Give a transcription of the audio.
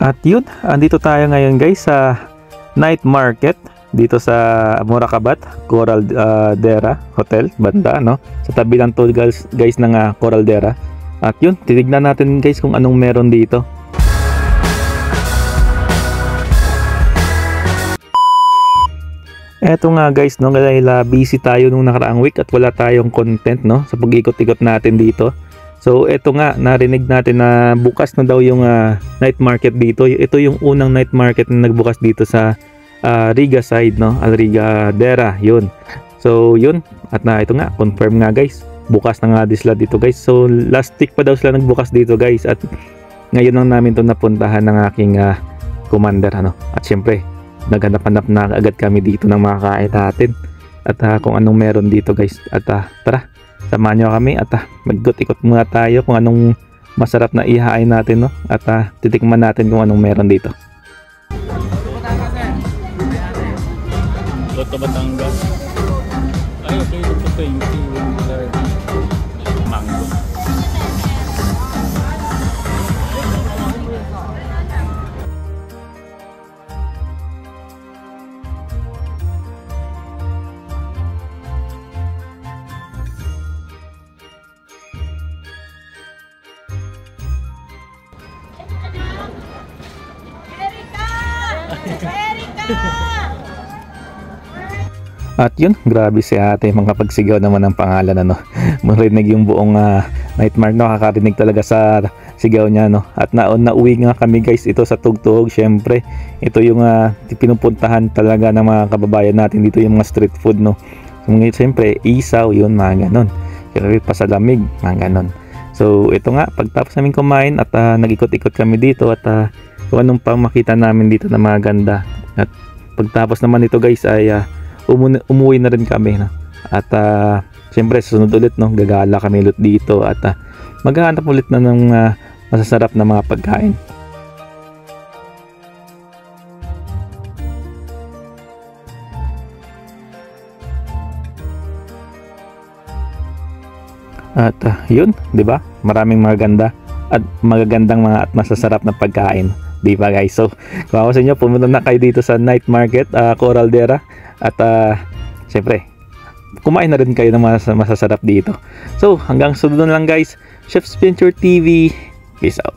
At yun, andito tayo ngayon guys sa night market dito sa Moracabat, Coral Dera Hotel, banda no. Sa tabi lang to guys ng Coral Dera. At yun, titignan natin guys kung anong meron dito. Eto nga guys no, dahil busy tayo nung nakaraang week at wala tayong content no sa pag-ikot-ikot natin dito. So eto nga, narinig natin na bukas na daw yung night market dito. Ito yung unang night market na nagbukas dito sa Riga side no, Alriga Dera, yun. So yun, at ito nga, confirm nga guys. Bukas na nga sila dito guys. So last week pa daw sila nagbukas dito guys at ngayon lang namin 'to napuntahan ng aking commander ano. At syempre, naghanap-hanap na agad kami dito ng mga kain natin. At kung anong meron dito guys. At tara, samahan nyo kami at mag-ikot muna tayo kung anong masarap na ihain natin no. At titikman natin kung anong meron dito. Loto Batangas. Ay, okay, ito 20 mango. At yun, grabe si ate, mga pagsigaw naman ng pangalan ano. Marinig yung buong night market, nakakarinig talaga sa sigaw niya no. At nauwi nga kami guys ito sa Tugtog. Syempre, ito yung pinupuntahan talaga ng mga kababayan natin dito, yung mga street food no. Syempre, isaw yun, mga ganon. Syempre, pasalamig, mga ganon. So ito nga, pagtapos namin kumain at nag-ikot-ikot kami dito at kung anong pang makita namin dito na mga ganda. At pagtapos naman ito guys ay umuwi na rin kami no? At siyempre susunod ulit no, gagala kami ulit dito at maghahanap ulit na ng masasarap na mga pagkain. At yun, 'di ba? Maraming magaganda at magagandang mga at masasarap na pagkain, 'di ba guys? So, kung ako sa inyo, pumunta na kayo dito sa night market, Coral Dera. At syempre, kumain na rin kayo ng masasarap dito. So hanggang sunod na lang guys. Chef's Venture TV, peace out.